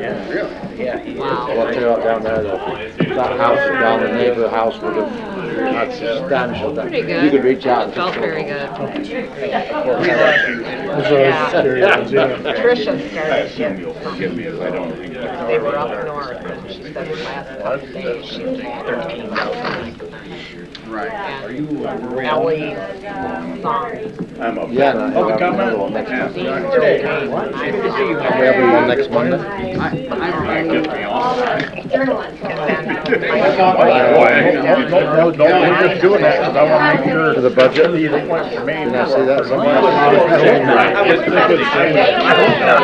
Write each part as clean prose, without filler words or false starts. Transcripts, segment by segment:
Yeah. Really? Yeah, he Wow. is. Well, I'll tell you what, down there, that house is down, the neighbor house would have, that's substantial. Pretty good. You could reach out and Felt just very good. Tricia started getting Forgive me if I don't think that. They were up north, and she said the last couple of days she was 13,000 people. Right. And Ellie's son. I'm up. Yeah, and I Public have another comment? one next month. Dean Good Joe day. Kane. Good to see you. We have one next Monday. No, we're just doing that because I want to make sure. For the budget? Did I see that somewhere?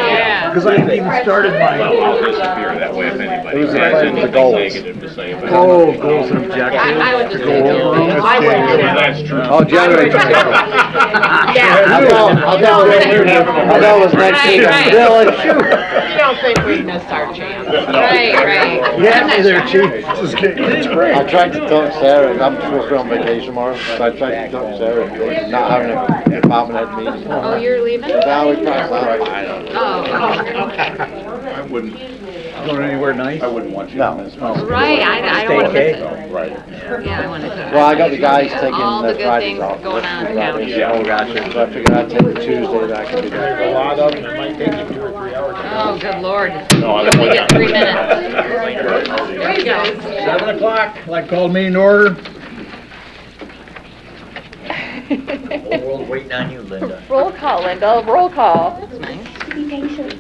Yeah. Because I haven't even started Well, mine. I'll disappear that way if anybody It was has the anything goals. negative to say about it. Oh, goals and objectives. I would just To say go no. over them. I wouldn't. Yeah, that's true. Oh, January 24th. Yeah. I thought it was next week. Right. Really? Shoot. You don't think we'd miss our chance? Right, right. Yeah, me there, chief. This is great. I tried to talk Sarah, I'm supposed to be on vacation tomorrow, so I tried to talk Sarah, not having a department head meeting. Oh, you're leaving? Now we passed out. Oh, I wouldn't, Going anywhere nice? I wouldn't want you No. to miss. right, I don't want to miss it. Right. Yeah, I want to. Well, I got the guys taking All the the good Fridays things off. going on in town. Oh, gotcha. So I figured I'd take the Tuesday, that I could be there. A lot of them, it might take you 2 or 3 hours. Oh, good lord. No, I You don't only want get 3 minutes. There you go. 7 o'clock, I'd like to call the meeting to order. Whole world's waiting on you, Linda. Roll call, Linda, roll call. That's nice. Be patient.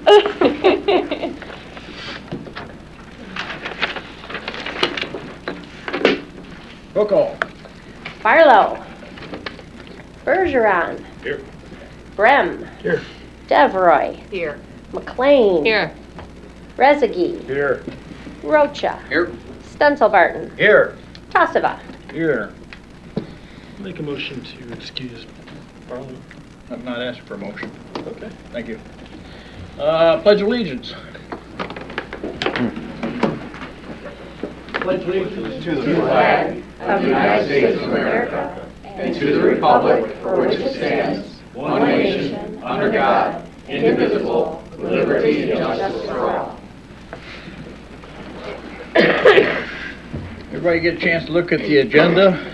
Roll call. Barlow. Bergeron. Here. Brem. Here. Devroy. Here. McLean. Here. Rezegi. Here. Rocha. Here. Stenzelbarton. Here. Tassava. Here. Make a motion to excuse Barlow. I'm not asking for a motion. Okay. Thank you. Pledge allegiance. Pledge allegiance to the flag Of the United States of America. and to the republic for which it stands, one nation, under God, indivisible, with liberty and justice for all. Everybody get a chance to look at the agenda.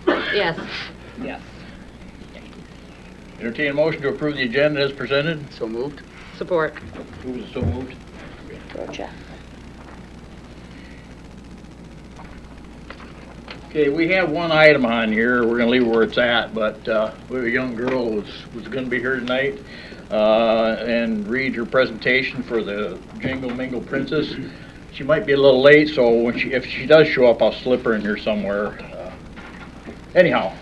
Yes. Yes. Entertain a motion to approve the agenda as presented. So moved. Support. Who was so moved? Rocha. Okay, we have one item on here. We're gonna leave it where it's at, but we have a young girl was gonna be here tonight and read her presentation for the Jingle Mingle Princess. She might be a little late, so when if she does show up, I'll slip her in here somewhere. Anyhow,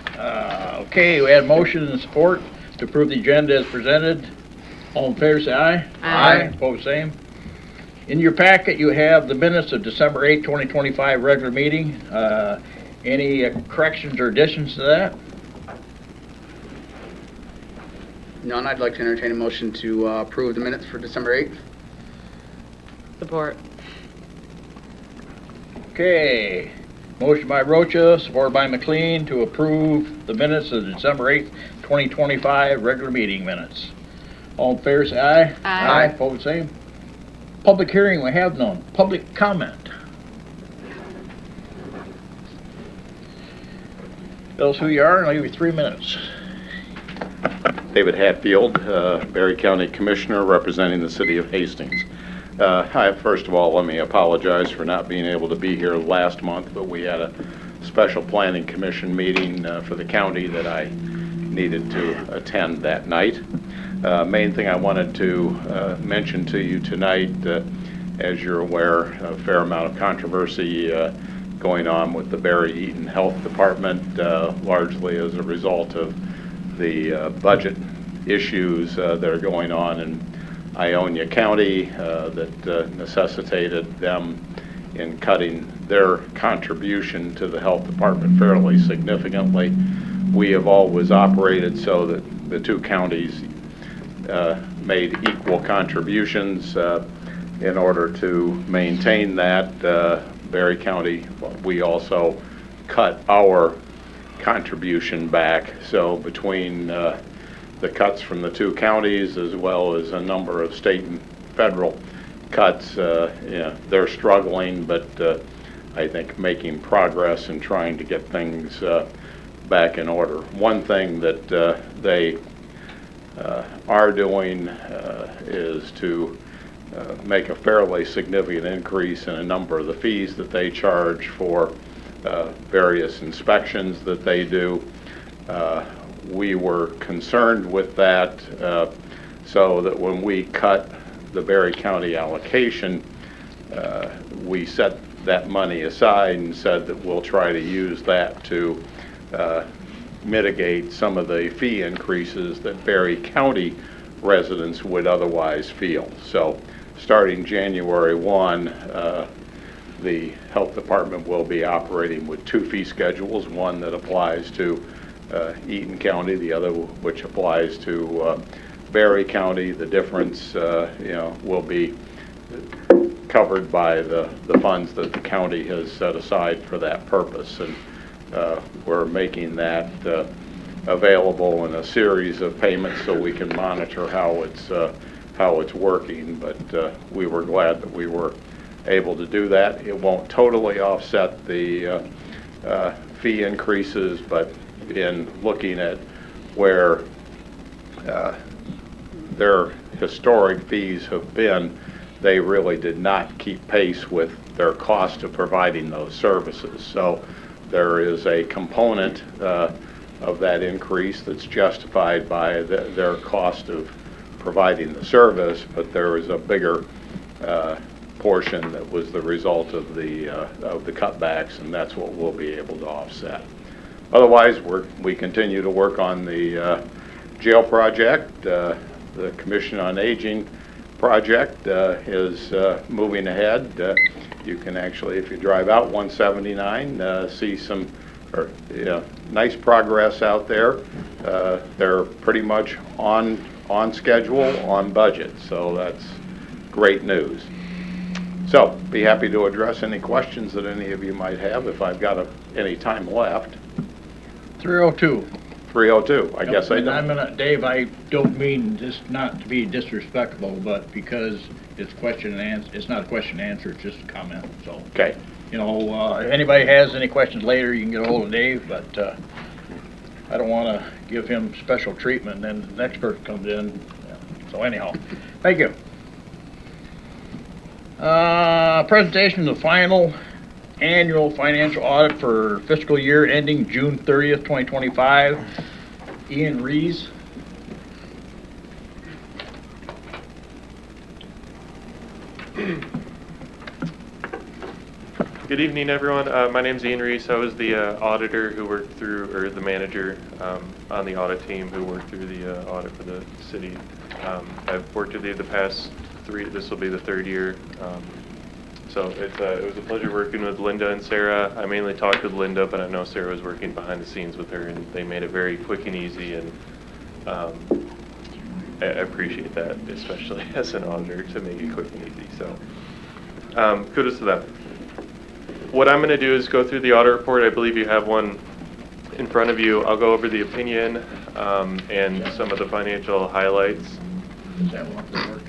okay, we had motion and support to approve the agenda as presented. All in favor, say aye. Aye. Opposed, same. In your packet, you have the minutes of December 8, 2025 regular meeting. Any corrections or additions to that? None. I'd like to entertain a motion to approve the minutes for December 8th. Support. Okay. Motion by Rocha, supported by McLean to approve the minutes of the December 8th, 2025 regular meeting minutes. All in favor, say aye. Aye. Opposed, same. Public hearing, we have none. Public comment. Tell us who you are, and I'll give you 3 minutes. David Hatfield, Berry County Commissioner representing the city of Hastings. First of all, let me apologize for not being able to be here last month, but we had a special planning commission meeting for the county that I needed to attend that night. Main thing I wanted to mention to you tonight, as you're aware, a fair amount of controversy going on with the Barry Eaton Health Department, largely as a result of the budget issues that are going on in Ionia County that necessitated them in cutting their contribution to the health department fairly significantly. We have always operated so that the two counties made equal contributions in order to maintain that. Berry County, we also cut our contribution back. So between the cuts from the two counties as well as a number of state and federal cuts. They're struggling, but I think making progress and trying to get things back in order. One thing that they are doing is to make a fairly significant increase in a number of the fees that they charge for various inspections that they do. We were concerned with that so that when we cut the Berry County allocation, we set that money aside and said that we'll try to use that to mitigate some of the fee increases that Berry County residents would otherwise feel. So starting January 1, the health department will be operating with 2 fee schedules, one that applies to Eaton County, the other which applies to Berry County. The difference will be covered by the funds that the county has set aside for that purpose. And we're making that available in a series of payments so we can monitor how it's working. But we were glad that we were able to do that. It won't totally offset the fee increases, but in looking at where their historic fees have been, they really did not keep pace with their cost of providing those services. So there is a component of that increase that's justified by their cost of providing the service, but there is a bigger portion that was the result of the cutbacks, and that's what we'll be able to offset. Otherwise, we continue to work on the jail project. The Commission on Aging project is moving ahead. You can actually, if you drive out 179, see some nice progress out there. They're pretty much on schedule, on budget, so that's great news. So, be happy to address any questions that any of you might have if I've got any time left. 302. 302, I guess I And don't. Dave, I don't mean this not to be disrespectful, but because it's question and answer, it's not a question and answer, it's just a comment, so. Okay. If anybody has any questions later, you can get a hold of Dave, but I don't want to give him special treatment and then the next person comes in. So anyhow, thank you. Presentation of the final annual financial audit for fiscal year ending June 30th, 2025. Ian Rees. Good evening, everyone. My name is Ian Rees. I was the auditor who worked through, or the manager on the audit team who worked through the audit for the city. I've worked with you the past 3, this will be the 3rd year. So it was a pleasure working with Linda and Sarah. I mainly talked with Linda, but I know Sarah was working behind the scenes with her, and they made it very quick and easy, and I appreciate that, especially as an auditor, to make it quick and easy. So kudos to them. What I'm going to do is go through the audit report. I believe you have one in front of you. I'll go over the opinion and some of the financial highlights. Does that one work?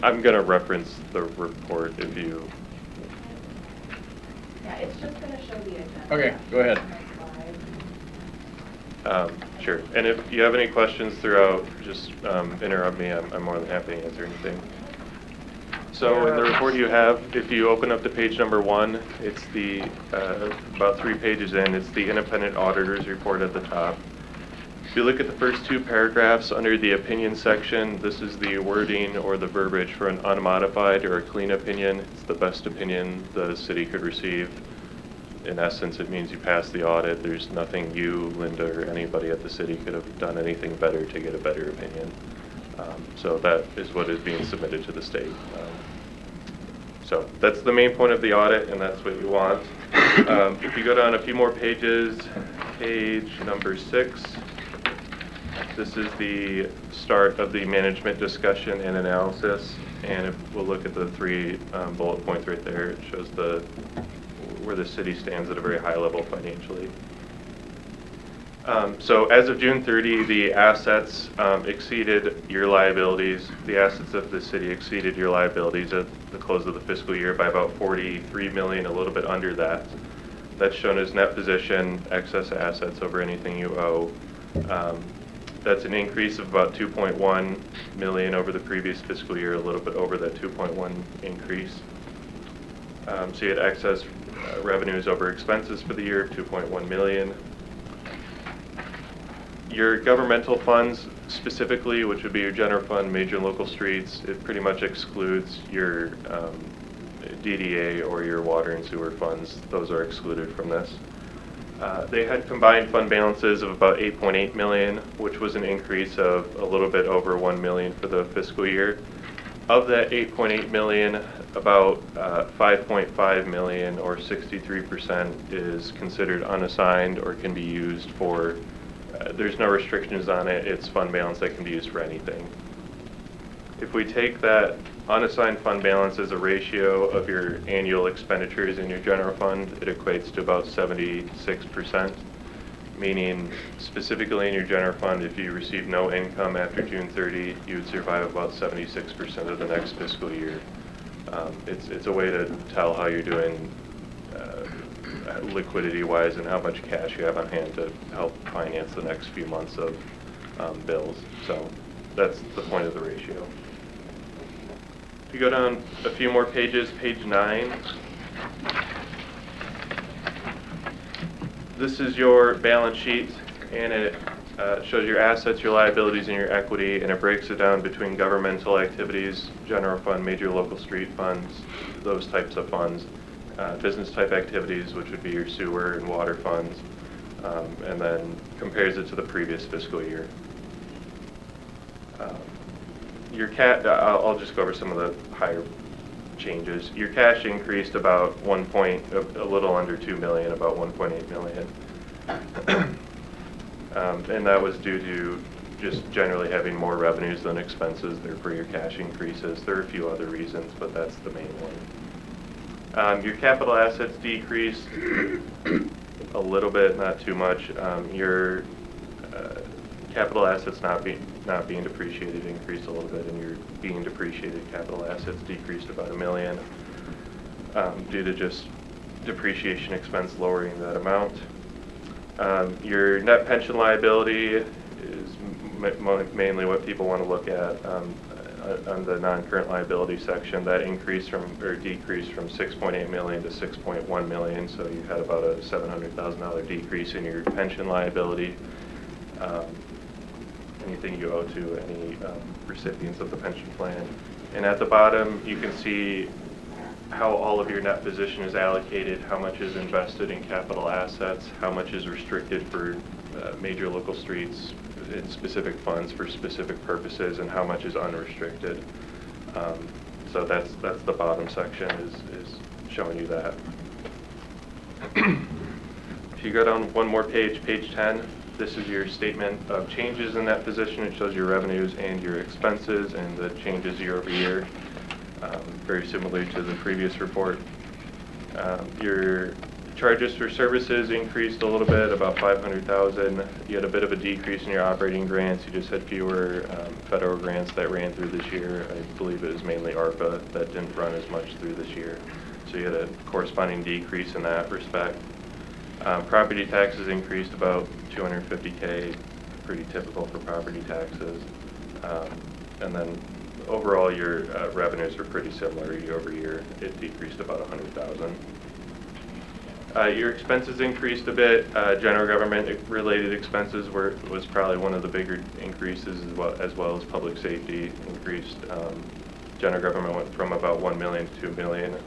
I'm going to reference the report if you... Yeah, it's just going to show the agenda. Okay, go ahead. Sure. And if you have any questions throughout, just interrupt me. I'm more than happy to answer anything. So in the report you have, if you open up to page number 1, it's the, about 3 pages in, it's the independent auditor's report at the top. If you look at the first 2 paragraphs under the opinion section, this is the wording or the verbiage for an unmodified or a clean opinion. It's the best opinion the city could receive. In essence, it means you passed the audit. There's nothing you, Linda, or anybody at the city could have done anything better to get a better opinion. So that is what is being submitted to the state. So that's the main point of the audit, and that's what you want. If you go down a few more pages, page number 6, this is the start of the management discussion and analysis. And if we'll look at the 3 bullet points right there, it shows where the city stands at a very high level financially. So as of June 30, the assets exceeded your liabilities. The assets of the city exceeded your liabilities at the close of the fiscal year by about 43 million, a little bit under that. That's shown as net position, excess assets over anything you owe. That's an increase of about 2.1 million over the previous fiscal year, a little bit over that 2.1 increase. So you had excess revenues over expenses for the year of 2.1 million. Your governmental funds specifically, which would be your general fund, major and local streets, it pretty much excludes your DDA or your water and sewer funds. Those are excluded from this. They had combined fund balances of about 8.8 million, which was an increase of a little bit over 1 million for the fiscal year. Of that 8.8 million, about 5.5 million or 63% is considered unassigned or can be used for, there's no restrictions on it, it's fund balance that can be used for anything. If we take that unassigned fund balance as a ratio of your annual expenditures in your general fund, it equates to about 76%, meaning specifically in your general fund, if you receive no income after June 30, you would survive about 76% of the next fiscal year. It's a way to tell how you're doing liquidity-wise and how much cash you have on hand to help finance the next few months of bills. So that's the point of the ratio. If you go down a few more pages, page 9. This is your balance sheet, and it shows your assets, your liabilities, and your equity, and it breaks it down between governmental activities, general fund, major local street funds, those types of funds, business type activities, which would be your sewer and water funds, and then compares it to the previous fiscal year. I'll just go over some of the higher changes. Your cash increased about a little under 2 million, about 1.8 million. And that was due to just generally having more revenues than expenses, therefore your cash increases. There are a few other reasons, but that's the main one. Your capital assets decreased a little bit, not too much. Your capital assets not being depreciated increased a little bit, and your being depreciated capital assets decreased about 1 million due to just depreciation expense lowering that amount. Your net pension liability is mainly what people want to look at on the non-current liability section. That decreased from 6.8 million to 6.1 million, so you had about a $700,000 decrease in your pension liability. Anything you owe to any recipients of the pension plan. And at the bottom, you can see how all of your net position is allocated, how much is invested in capital assets, how much is restricted for major local streets in specific funds for specific purposes, and how much is unrestricted. So that's the bottom section is showing you that. If you go down one more page, page 10, this is your statement of changes in that position. It shows your revenues and your expenses and the changes year over year, very similar to the previous report. Your charges for services increased a little bit, about 500,000. You had a bit of a decrease in your operating grants. You just had fewer federal grants that ran through this year. I believe it was mainly ARPA that didn't run as much through this year. So you had a corresponding decrease in that respect. Property taxes increased about 250K, pretty typical for property taxes. And then overall your revenues were pretty similar year over year. It decreased about 100,000. Your expenses increased a bit. General government related expenses was probably one of the bigger increases, as well as public safety increased. General government went from about 1 million to 2 million.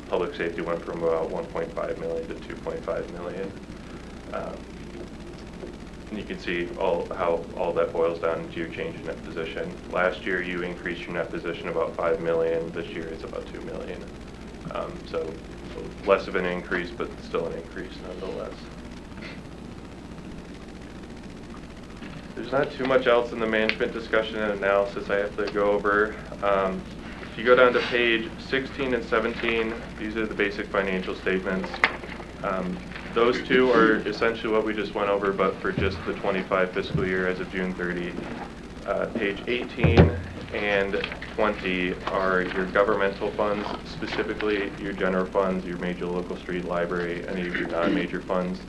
Public safety went from about 1.5 million to 2.5 million. And you can see how all that boils down into your change in net position. Last year you increased your net position about 5 million. This year it's about 2 million. So less of an increase, but still an increase nonetheless. There's not too much else in the management discussion and analysis I have to go over. If you go down to page 16 and 17, these are the basic financial statements. Those two are essentially what we just went over, but for just the 25 fiscal year as of June 30. Page 18 and 20 are your governmental funds, specifically your general funds, your major local street library, any of your non-major funds.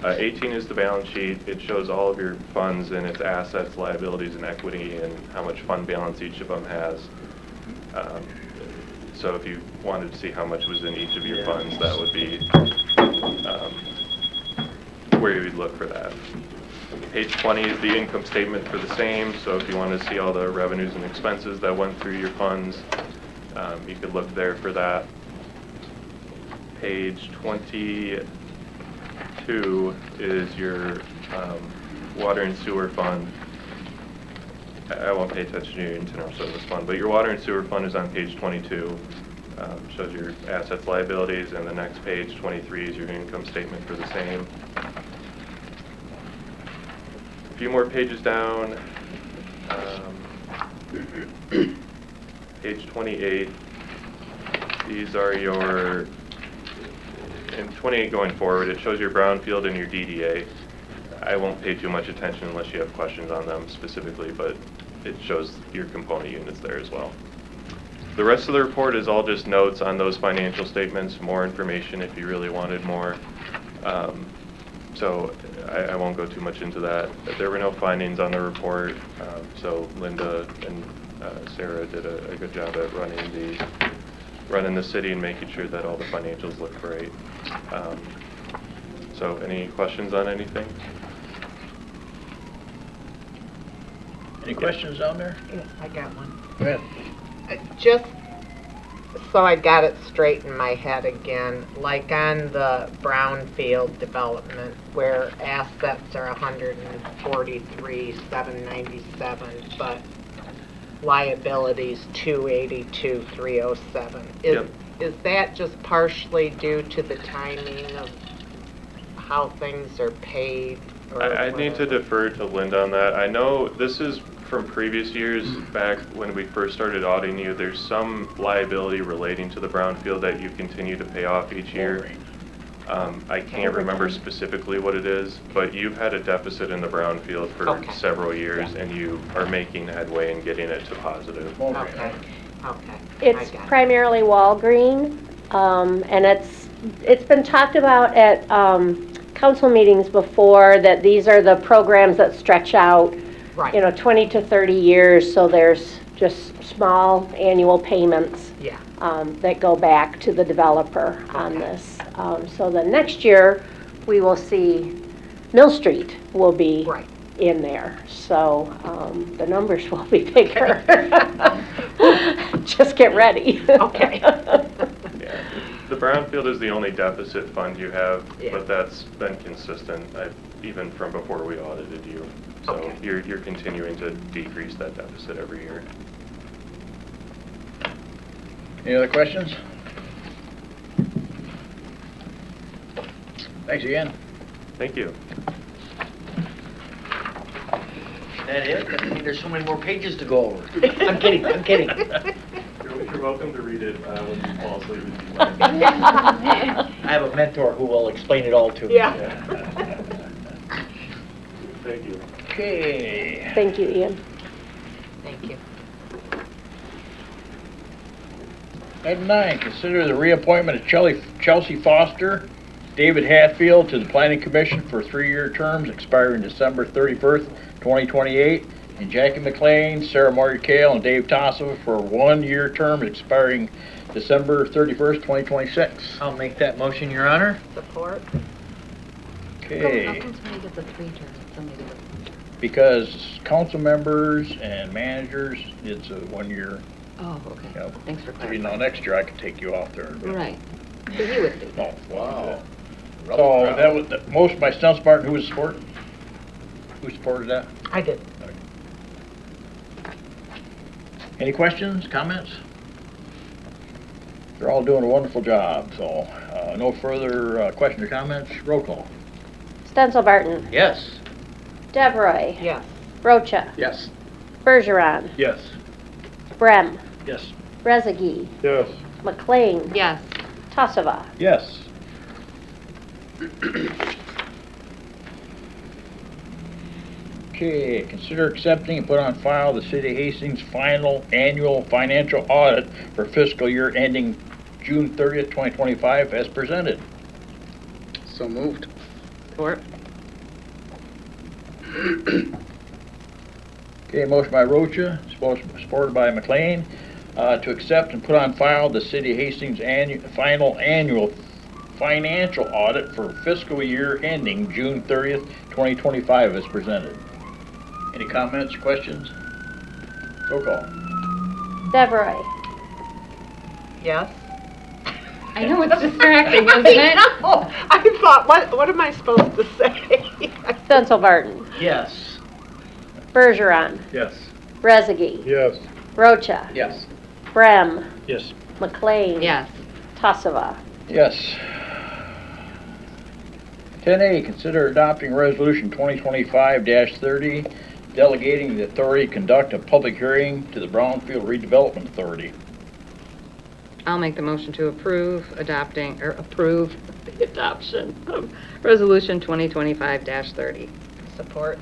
18 is the balance sheet. It shows all of your funds and its assets, liabilities, and equity, and how much fund balance each of them has. So if you wanted to see how much was in each of your funds, that would be where you would look for that. Page 20 is the income statement for the same, so if you want to see all the revenues and expenses that went through your funds, you could look there for that. Page 22 is your water and sewer fund. I won't pay attention to your internal service fund, but your water and sewer fund is on page 22. Shows your assets, liabilities, and the next page, 23, is your income statement for the same. A few more pages down, page 28, these are your, in 28 going forward, it shows your brownfield and your DDA. I won't pay too much attention unless you have questions on them specifically, but it shows your component units there as well. The rest of the report is all just notes on those financial statements, more information if you really wanted more. So I won't go too much into that. There were no findings on the report, so Linda and Sarah did a good job at running the city and making sure that all the financials look great. So any questions on anything? Any questions down there? Yeah, I got one. Go ahead. Just so I got it straight in my head again, like on the brownfield development where assets are 143,797, but liabilities 282,307. Yep. Is that just partially due to the timing of how things are paid? I need to defer to Linda on that. I know this is from previous years, back when we first started auditing you, there's some liability relating to the brownfield that you continue to pay off each year. I can't remember specifically what it is, but you've had a deficit in the brownfield for several years, and you are making headway and getting it to positive. Okay. It's primarily Walgreen, and it's been talked about at council meetings before that these are the programs that stretch out, 20 to 30 years, so there's just small annual payments that go back to the developer on this. So the next year, we will see Mill Street will be in there, so the numbers will be bigger. Just get ready. Okay. The brownfield is the only deficit fund you have, but that's been consistent even from before we audited you. So you're continuing to decrease that deficit every year. Any other questions? Thanks again. Thank you. That it? I mean, there's so many more pages to go over. I'm kidding. You're welcome to read it when you fall asleep. I have a mentor who will explain it all to me. Thank you. Okay. Thank you, Ian. Thank you. Item 9, consider the reappointment of Chelsea Foster, David Hatfield to the Planning Commission for 3-year terms expiring December 31st, 2028, and Jackie McLean, Sarah Marty-Kale, and Dave Tossa for 1-year term expiring December 31st, 2026. I'll make that motion, Your Honor. Support. Okay. How come somebody gets a 3-term, somebody gets Because council members and managers, it's a 1-year. Oh, okay. Yep. Thanks for You clarifying. know, next year I could take you off there. Right. So you would be. Oh, wow. So that was, most by Stunts Martin, who was support? Who supported that? I did. Any questions, comments? They're all doing a wonderful job, so no further questions or comments. Roll call. Stenzel Barton. Yes. Devroy. Yes. Rocha. Yes. Bergeron. Yes. Brem. Yes. Rezegi. Yes. McLean. Yes. Tassava. Yes. Okay, consider accepting and put on file the City of Hastings final annual financial audit for fiscal year ending June 30th, 2025 as presented. So moved. Support. Okay, motion by Rocha, supported by McLean, to accept and put on file the City of Hastings final annual financial audit for fiscal year ending June 30th, 2025 as presented. Any comments, questions? Roll call. Devereaux. Yes? I know it's distracting, isn't it? I thought, what am I supposed to say? Stenzelbarton. Yes. Bergeron. Yes. Rezegi. Yes. Rocha. Yes. Brem. Yes. McLean. Yes. Tassava. Yes. 10A, consider adopting resolution 2025-30, delegating the authority to conduct a public hearing to the Brownfield Redevelopment Authority. I'll make the motion to approve the adoption of resolution 2025-30. Support.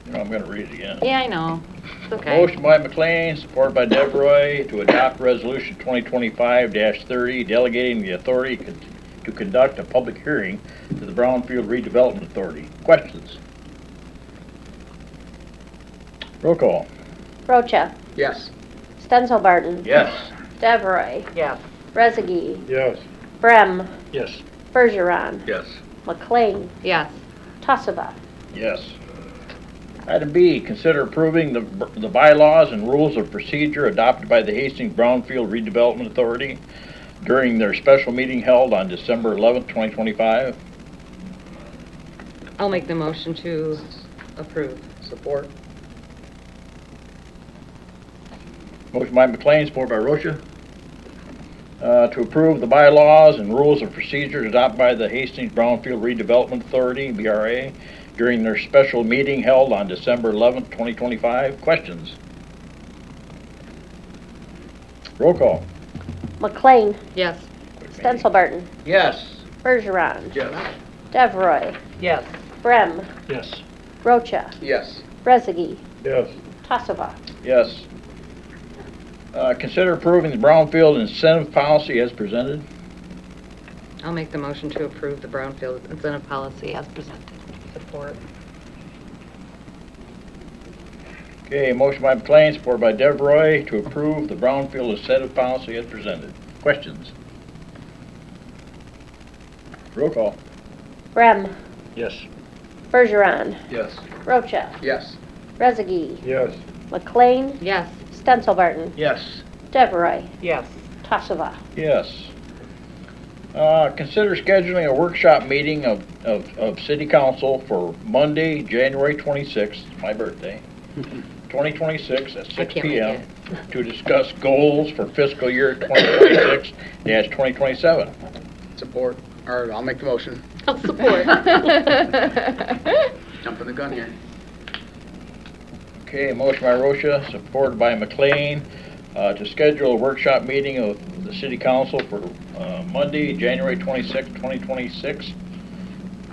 You know, I'm going to read it again. Yeah, I know. It's okay. Motion by McLean, supported by Devereaux, to adopt resolution 2025-30, delegating the authority to conduct a public hearing to the Brownfield Redevelopment Authority. Questions? Roll call. Rocha. Yes. Stenzelbarton. Yes. Devereaux. Yes. Rezegi. Yes. Brem. Yes. Bergeron. Yes. McLean. Yes. Tassava. Yes. Item B, consider approving the bylaws and rules of procedure adopted by the Hastings Brownfield Redevelopment Authority during their special meeting held on December 11th, 2025. I'll make the motion to approve. Support. Motion by McLean, supported by Rocha, to approve the bylaws and rules of procedure adopted by the Hastings Brownfield Redevelopment Authority, BRA, during their special meeting held on December 11th, 2025. Questions? Roll call. McLean. Yes. Stenzelbarton. Yes. Bergeron. Yes. Devereaux. Yes. Brem. Yes. Rocha. Yes. Rezegi. Yes. Tassava. Yes. Consider approving the Brownfield incentive policy as presented. I'll make the motion to approve the Brownfield incentive policy as presented. Support. Okay, motion by McLean, supported by Devereaux, to approve the Brownfield incentive policy as presented. Questions? Roll call. Brem. Yes. Bergeron. Yes. Rocha. Yes. Rezegi. Yes. McLean. Yes. Stenzelbarton. Yes. Devereaux. Yes. Tassava. Yes. Consider scheduling a workshop meeting of City Council for Monday, January 26th, my birthday, 2026 at I 6 can't make p.m. to discuss goals for fiscal year 2026-2027. Support. Or I'll make the motion. I'll support. Jumping the gun here. Okay, motion by Rocha, supported by McLean, to schedule a workshop meeting of the City Council for Monday, January 26, 2026.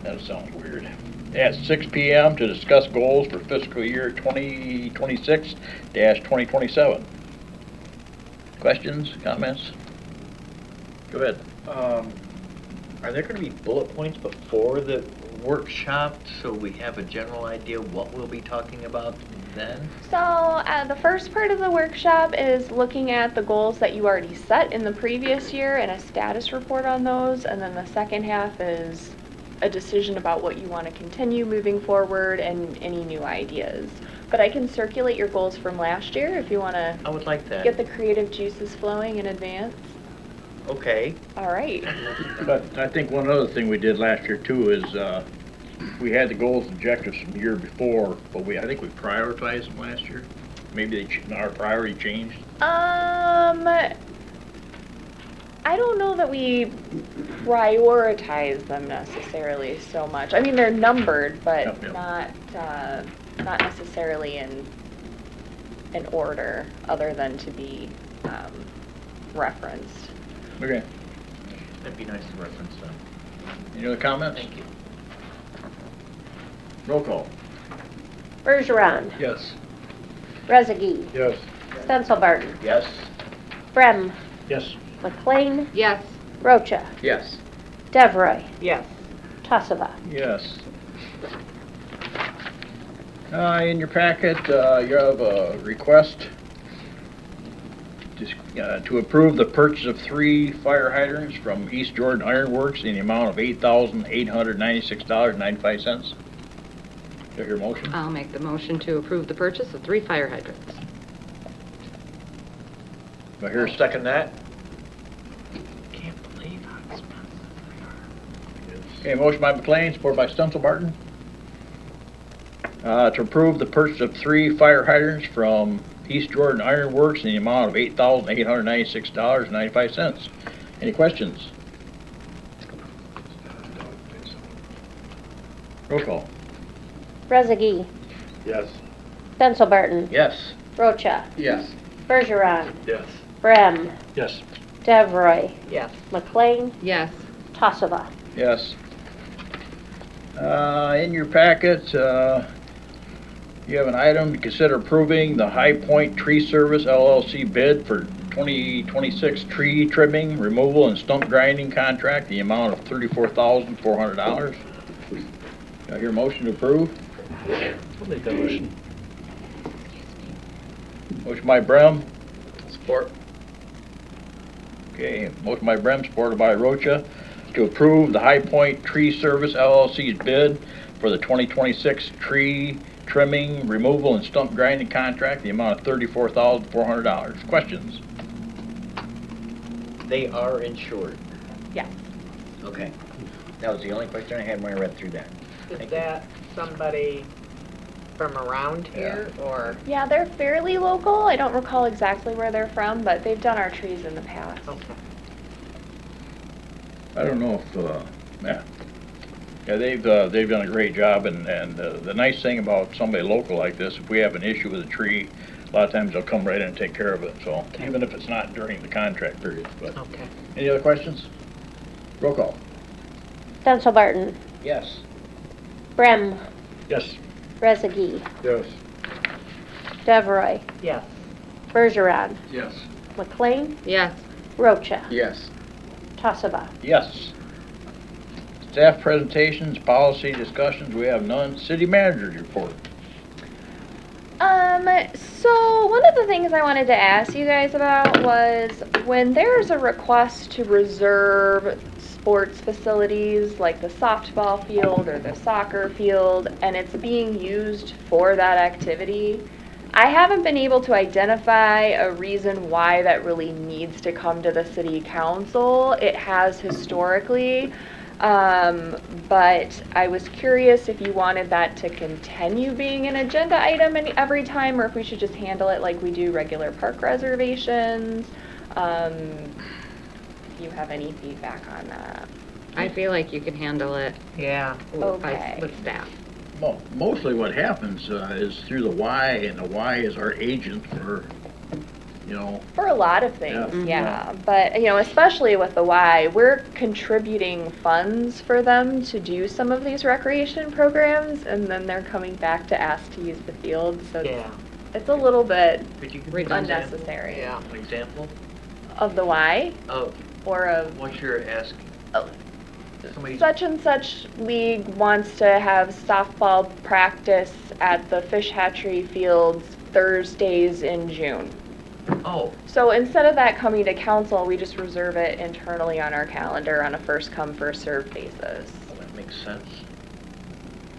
That sounds weird. At 6 p.m. to discuss goals for fiscal year 2026-2027. Questions, comments? Go ahead. Are there going to be bullet points before the workshop so we have a general idea what we'll be talking about then? So the first part of the workshop is looking at the goals that you already set in the previous year and a status report on those. And then the second half is a decision about what you want to continue moving forward and any new ideas. But I can circulate your goals from last year if you want to I would like that. get the creative juices flowing in advance. Okay. All right. But I think one other thing we did last year too is we had the goals and objectives from the year before, but I think we prioritized them last year. Maybe our priority changed. I don't know that we prioritize them necessarily so much. I mean, they're numbered, but Yep. not necessarily in order, other than to be referenced. Okay. That'd be nice to reference them. Any other comments? Thank you. Roll call. Bergeron, Yes. Rezegi, Yes. Stenzelbarton, Yes? Yes. Brem, McLean, Yes. Rocha, Yes. Devroy, Yes. Tassava. Yes. In your packet, you have a request to approve the purchase of 3 fire hydrants from East Jordan Iron Works in the amount of $8,896.95. Do I hear a motion? I'll make the motion to approve the purchase of 3 fire hydrants. Do I hear a second? Second that? Can't believe how expensive they are. Okay, motion by McLean, support by Stenzelbarton. To approve the purchase of 3 fire hydrants from East Jordan Iron Works in the amount of $8,896.95. Any questions? Roll call. Rezegi, Yes. Stenzelbarton, Yes. Rocha, Yes. Bergeron, Yes. Brem, Yes. Devroy, Yes. McLean, Yes. Tassava. Yes. In your packet, you have an item to consider approving the High Point Tree Service LLC bid for 2026 tree trimming, removal, and stump grinding contract, the amount of $34,400. Do I hear a motion to approve? I'll make that motion. Motion by Brem. Support. Okay, motion by Brem, supported by Rocha, to approve the High Point Tree Service LLC's bid for the 2026 tree trimming, removal, and stump grinding contract, the amount of $34,400. Questions? They are insured. Yes. Okay. That was the only question I had when I read through that. Is Thank you. that somebody from around here or? Yeah, they're fairly local. I don't recall exactly where they're from, but they've done our trees in the past. Okay. I don't know if, yeah, they've done a great job, and the nice thing about somebody local like this, if we have an issue with a tree, a lot of times they'll come right in and take care of it, so, even if it's not during the contract period, but. Okay. Any other questions? Roll call. Stenzelbarton, Yes. Brem, Yes. Rezegi, Yes. Devroy, Yes. Bergeron, Yes. McLean, Yes. Rocha, Yes. Tassava. Yes. Staff presentations, policy discussions, we have none. City manager's report. So one of the things I wanted to ask you guys about was when there's a request to reserve sports facilities like the softball field or the soccer field, and it's being used for that activity, I haven't been able to identify a reason why that really needs to come to the city council. It has historically. But I was curious if you wanted that to continue being an agenda item every time, or if we should just handle it like we do regular park reservations. If you have any feedback on that. I feel like you can handle it Yeah. Okay. with staff. Well, mostly what happens is through the Y, and the Y is our agent for, you know, For a lot of things, Yeah. yeah. But, especially with the Y, we're contributing funds for them to do some of these recreation programs, and then they're coming back to ask to use the field, so Yeah. it's a little bit Could you give me an example? unnecessary. Yeah. An example Of the Y, of or of what you're asking? Oh. Somebody, such and such league wants to have softball practice at the fish hatchery fields Thursdays in June. oh, So instead of that coming to council, we just reserve it internally on our calendar on a first come, first served basis. well, that makes sense.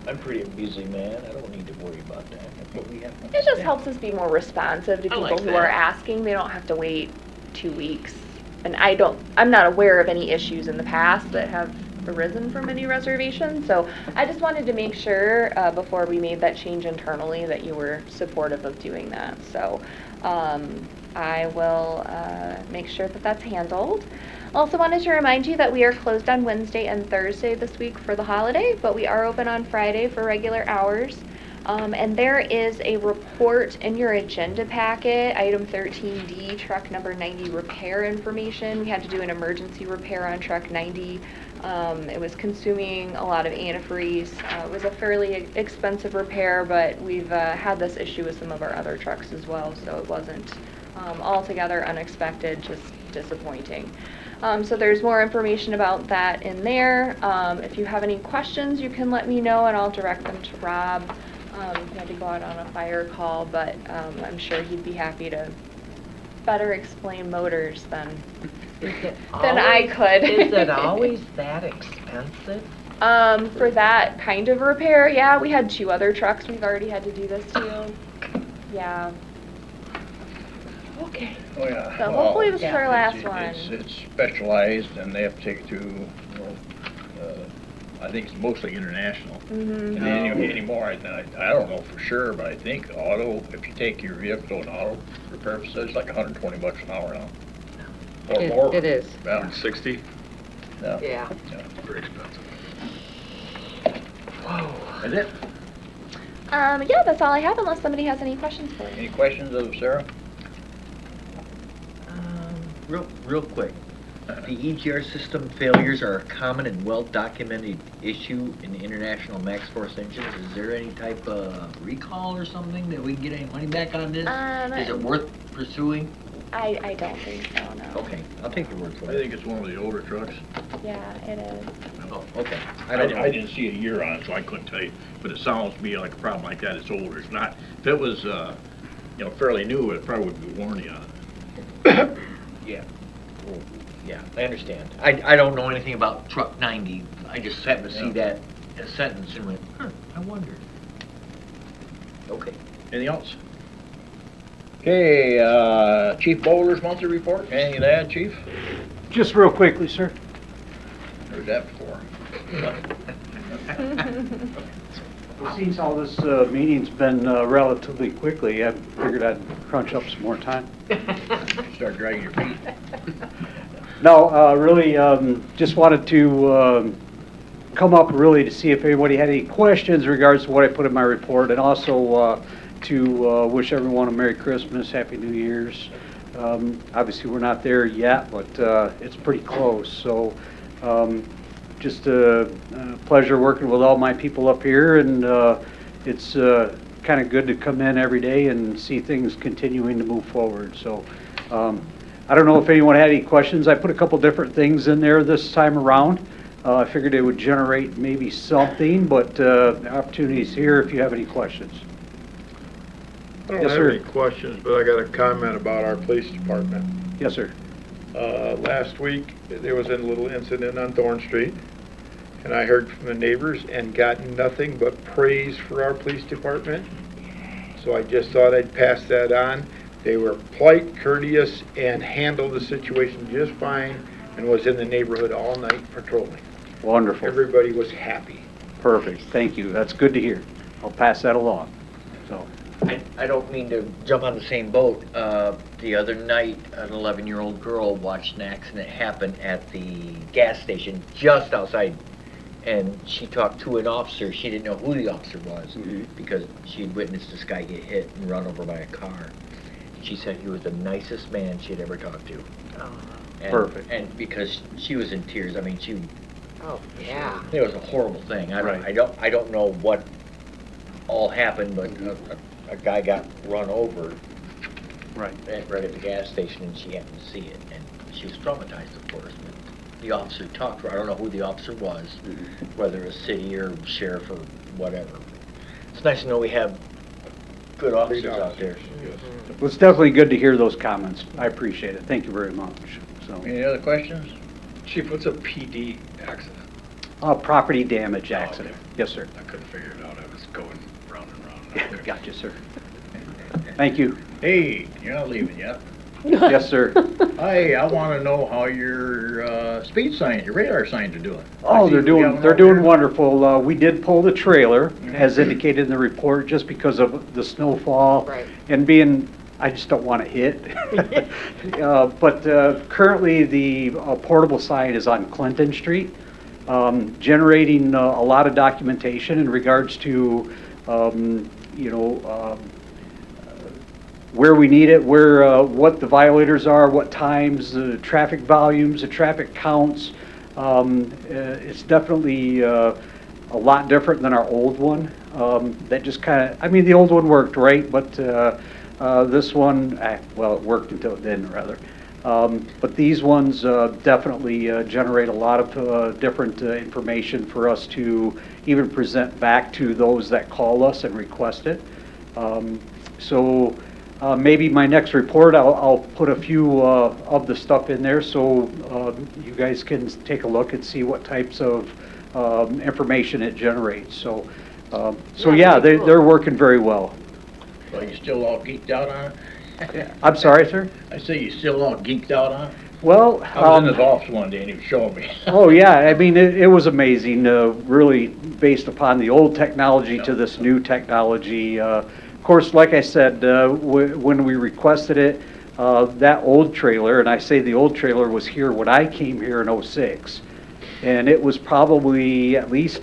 I'm pretty busy man, I don't need to worry about that. But we have. It just helps us be more responsive to I people like who are that. asking. They don't have to wait 2 weeks. And I'm not aware of any issues in the past that have arisen from any reservations. So I just wanted to make sure before we made that change internally that you were supportive of doing that. So I will make sure that that's handled. Also wanted to remind you that we are closed on Wednesday and Thursday this week for the holiday, but we are open on Friday for regular hours. And there is a report in your agenda packet, item 13D, truck number 90 repair information. We had to do an emergency repair on truck 90. It was consuming a lot of antifreeze. It was a fairly expensive repair, but we've had this issue with some of our other trucks as well, so it wasn't altogether unexpected, just disappointing. So there's more information about that in there. If you have any questions, you can let me know and I'll direct them to Rob. He had to go out on a fire call, but I'm sure he'd be happy to better explain motors than I could. Is it always that expensive? For that kind of repair, yeah. We had 2 other trucks we've already had to do this to. Yeah. Okay. Oh, yeah. So hopefully this is our last It's- one. It's specialized, and they have to take it to, you know, I think it's mostly international. Mm-hmm. And anymore, I don't know for sure, but I think auto, if you take your vehicle to an auto repair facility, it's like $120 an hour now. Or more. It is. Yeah. 60? Yeah. Yeah. Very expensive. Is it? Yeah, that's all I have unless somebody has any questions for me. Any questions of Sarah? Real quick, the EGR system failures are a common and well-documented issue in international max force engines. Is there any type of recall or something that we can get any money back on this? Is it worth pursuing? I don't think so, no. Okay, I'll take your word I for it. think it's one of the older trucks. Yeah, it is. Oh, okay. I didn't see a year on it, so I couldn't tell you, but it sounds to me like a problem like that, it's older. It's not, if it was, you know, fairly new, it probably would be warranty on it. Yeah. Well, yeah, I understand. I don't know anything about truck 90. I just happened to see that sentence and went, I wondered. Okay. Anything else? Okay, Chief Bowler's monthly report, anything to add, Chief? Just real quickly, sir. Heard that before. Since all this meeting's been relatively quickly, I figured I'd crunch up some more time. Start dragging your feet. No, really, just wanted to come up really to see if anybody had any questions in regards to what I put in my report, and also to wish everyone a Merry Christmas, Happy New Year's. Obviously, we're not there yet, but it's pretty close. So just a pleasure working with all my people up here, and it's kind of good to come in every day and see things continuing to move forward. So I don't know if anyone had any questions. I put a couple different things in there this time around. I figured it would generate maybe something, but the opportunity is here if you have any questions. I don't Yes, have sir. any questions, but I got a comment about our police department. Yes, sir. Last week, there was a little incident on Thorn Street, and I heard from the neighbors and got nothing but praise for our police department. So I just thought I'd pass that on. They were polite, courteous, and handled the situation just fine, and was in the neighborhood all night patrolling. Wonderful. Everybody was happy. Perfect. Thank you. That's good to hear. I'll pass that along. So. I don't mean to jump on the same boat. The other night, an 11-year-old girl watched an accident happen at the gas station just outside, and she talked to an officer. She didn't know who the officer was because she had witnessed this guy get hit and run over by a car. She said he was the nicest man she had ever talked to. And, Perfect. And because she was in tears. I mean, Oh, yeah. it was a horrible thing. Right. I don't know what all happened, but a guy got run over Right. right at the gas station, and she happened to see it, and she was traumatized, of course. But the officer talked to her. I don't know who the officer was, whether a city or sheriff or whatever. It's nice to know we have good officers out there. Well, it's definitely good to hear those comments. I appreciate it. Thank you very much. So, Any other questions? Chief, what's a PD accident? property damage accident. Yes, sir. I couldn't figure it out. I was going round and round. Gotcha, sir. Thank you. Hey, you're not leaving yet. Yes, sir. Hey, I want to know how your speed signs, your radar signs are doing. Oh, I see they're we got doing one they're over doing there. wonderful. We did pull the trailer, as indicated in the report, just because of the snowfall Right. and being. I just don't want to hit. But currently, the portable sign is on Clinton Street, generating a lot of documentation in regards to you know, where we need it, where, what the violators are, what times, the traffic volumes, the traffic counts. It's definitely a lot different than our old one. That just kind of, I mean, the old one worked, right? But this one, well, it worked until it didn't, rather. But these ones definitely generate a lot of different information for us to even present back to those that call us and request it. So maybe my next report, I'll put a few of the stuff in there so you guys can take a look and see what types of information it generates. So, yeah, they're working very well. Well, you still all geeked out on it? I'm sorry, sir? I say you still all geeked out on it? Well, I was in his office one day and he was showing me. Oh, yeah, I mean, it was amazing, really based upon the old technology to this new technology. Of course, like I said, when we requested it, that old trailer, and I say the old trailer was here when I came here in '06, and it was probably at least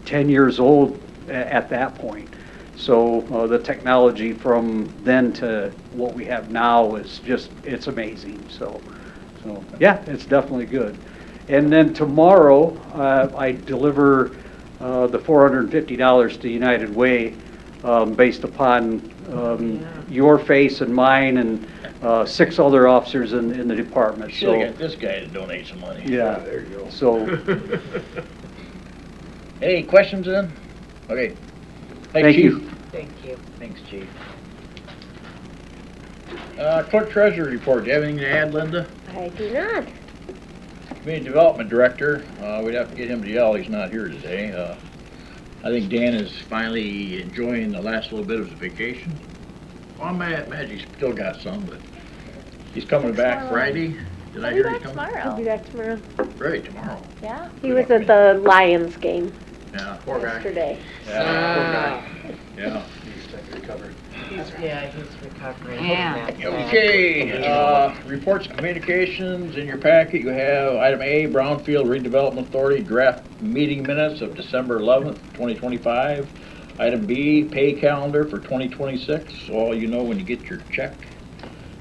10 years old at that point. So the technology from then to what we have now is just, it's amazing. So yeah, it's definitely good. And then tomorrow, I deliver the $450 to United Way based upon your face and mine and 6 other officers in the department. Should have got this guy to donate some money. Yeah, there you go. So any questions then? Okay. Thank Chief. you. Thank you. Thanks, Chief. Clerk Treasurer report. Do you have anything to add, Linda? I do not. Community Development Director, we'd have to get him to yell. He's not here today. I think Dan is finally enjoying the last little bit of his vacation. Well, I imagine he's still got some, but he's coming back Friday. Did I hear he's coming? He'll be back tomorrow. Right, tomorrow. Yeah. He was at the Lions game Yeah, poor guy. yesterday. Yeah, poor guy. Yeah. He's recovering. Yeah. Okay, reports and communications. In your packet, you have item A, Brownfield Redevelopment Authority draft meeting minutes of December 11th, 2025. Item B, pay calendar for 2026, so all you know when you get your check.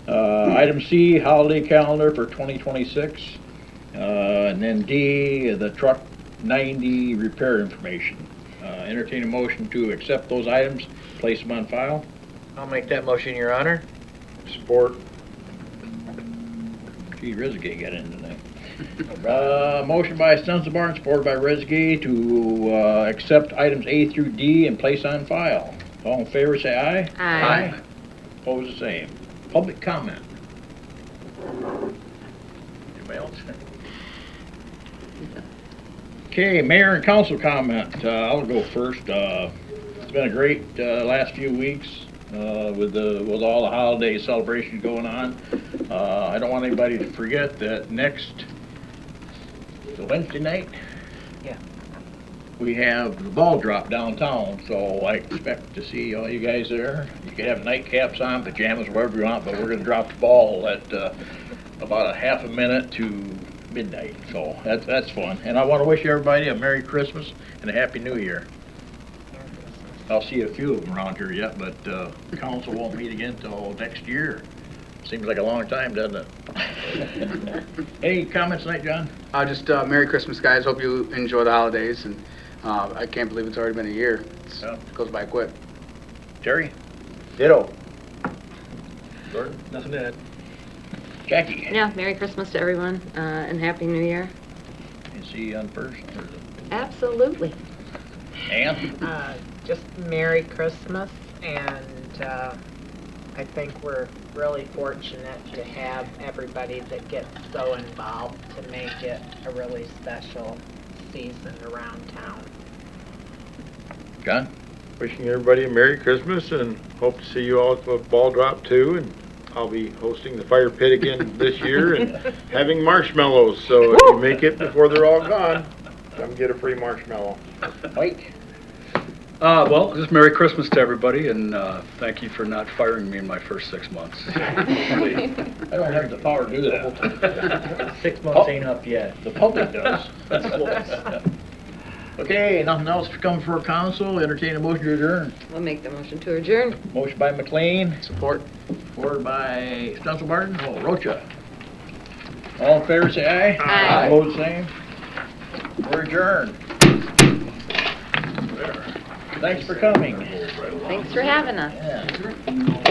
Item C, holiday calendar for 2026. And then D, the truck 90 repair information. Entertain a motion to accept those items, place them on file. I'll make that motion, Your Honor. Support. Gee, Rizgay got in tonight. Motion by Sensabaugh, supported by Rizgay to accept items A through D and place on file. All in favor, say aye. Aye. Opposed, the same. Public comment. Anybody else? Okay, mayor and council comment. I'll go first. It's been a great last few weeks with all the holiday celebrations going on. I don't want anybody to forget that the Wednesday night, we have the ball drop downtown, so I expect to see all you guys there. You can have nightcaps on, pajamas, whatever you want, but we're gonna drop the ball at about a half a minute to midnight, so that's fun. And I want to wish everybody a Merry Christmas and a Happy New Year. I'll see a few of them around here yet, but the council won't meet again till next year. Seems like a long time, doesn't it? Any comments tonight, John? Just Merry Christmas, guys. Hope you enjoy the holidays, and I can't believe it's already been a year. It goes by quick. Terry? Ditto. Gordon? Nothing to add. Jackie? Yeah, Merry Christmas to everyone, and Happy New Year. You see you on first? Absolutely. Ann? Just Merry Christmas, and I think we're really fortunate to have everybody that gets so involved to make it a really special season around town. John? Wishing everybody a Merry Christmas and hope to see you all at the ball drop too. And I'll be hosting the fire pit again this year and having marshmallows. So if you make it before they're all gone, come get a free marshmallow. Mike? Well, just Merry Christmas to everybody, and thank you for not firing me in my first 6 months. I don't have the power to do that. 6 months ain't up yet. The public does. Okay, nothing else to come for council, entertain a motion to adjourn. I'll make the motion to adjourn. Motion by McLean, Support. supported by Stoncil Martin, Rocha. All in favor, say aye. Aye. Opposed, same. We're adjourned. Thanks for coming. Thanks for having us. Yeah.